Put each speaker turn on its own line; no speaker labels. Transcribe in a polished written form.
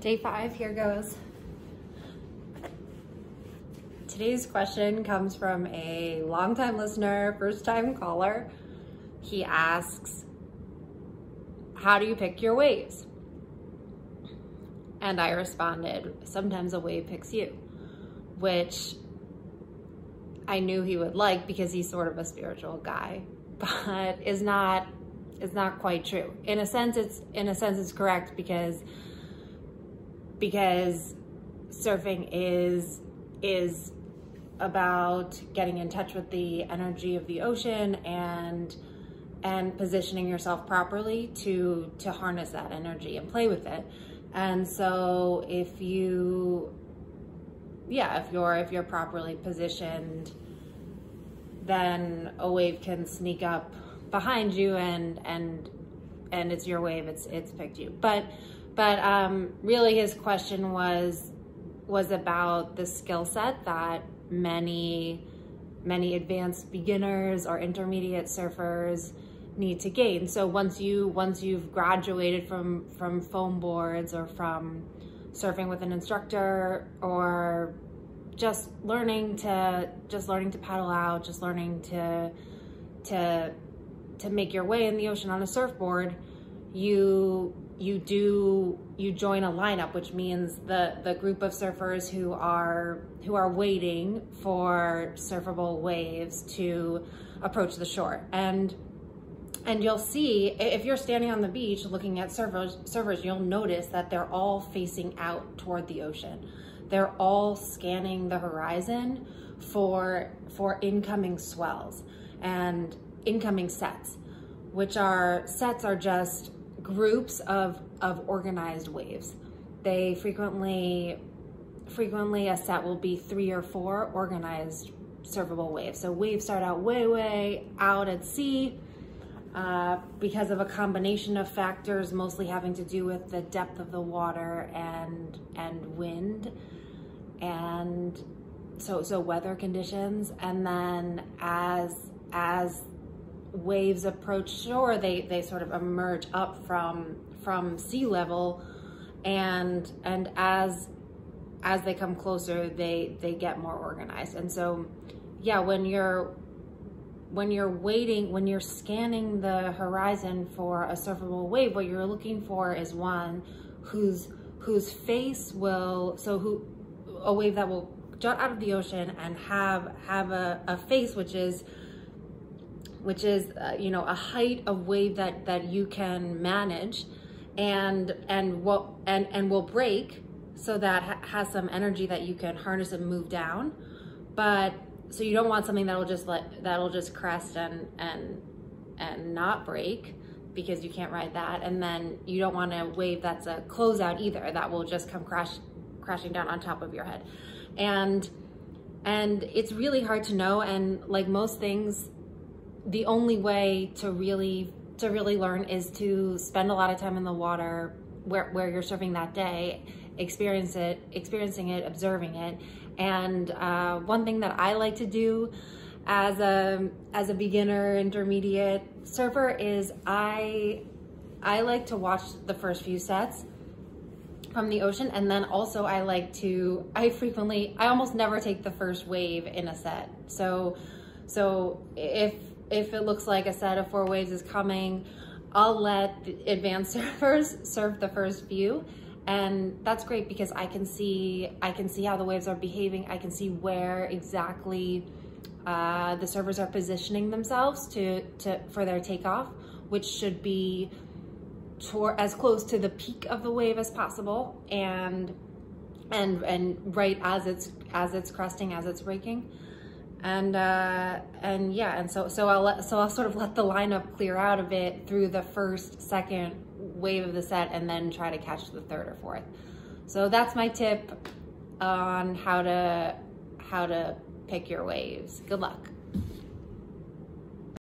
Day 5, here goes. Today's question comes from a longtime listener, first-time caller. He asks, how do you pick your waves? And I responded, sometimes a wave picks you, which I knew he would like because he's sort of a spiritual guy, but is not quite true. In a sense it's correct because surfing is about getting in touch with the energy of the ocean and positioning yourself properly to harness that energy and play with it. And so if you're properly positioned, then a wave can sneak up behind you and it's your wave, it's picked you. But really his question was about the skill set that many advanced beginners or intermediate surfers need to gain. So once you've graduated from foam boards or from surfing with an instructor or just learning to paddle out, just learning to make your way in the ocean on a surfboard, you join a lineup, which means the group of surfers who are waiting for surfable waves to approach the shore. And you'll see, if you're standing on the beach looking at surfers, you'll notice that they're all facing out toward the ocean. They're all scanning the horizon for incoming swells and incoming sets, which are just groups of organized waves. They frequently a set will be 3 or 4 organized surfable waves. So waves start out way out at sea because of a combination of factors, mostly having to do with the depth of the water and wind, and so weather conditions. And then as waves approach shore, they sort of emerge up from sea level, and as they come closer, they get more organized. And so, yeah, when you're waiting, when you're scanning the horizon for a surfable wave, what you're looking for is one whose face will, a wave that will jut out of the ocean and have a face which is a height of wave that you can manage and will break, so that has some energy that you can harness and move down. But so you don't want something that'll just crest and not break, because you can't ride that. And then you don't want a wave that's a closeout either, that will just come crashing down on top of your head. And it's really hard to know. And like most things, the only way to really learn is to spend a lot of time in the water where you're surfing that day, experiencing it, observing it. And one thing that I like to do as a beginner, intermediate surfer is I like to watch the first few sets from the ocean. And then also I almost never take the first wave in a set. So if it looks like a set of 4 waves is coming, I'll let the advanced surfers surf the first few. And that's great because I can see how the waves are behaving. I can see where exactly the surfers are positioning themselves for their takeoff, which should be as close to the peak of the wave as possible, and right as it's cresting, as it's breaking. And so I'll sort of let the lineup clear out a bit through the first, second wave of the set, and then try to catch the 3rd or 4th. So that's my tip on how to pick your waves. Good luck.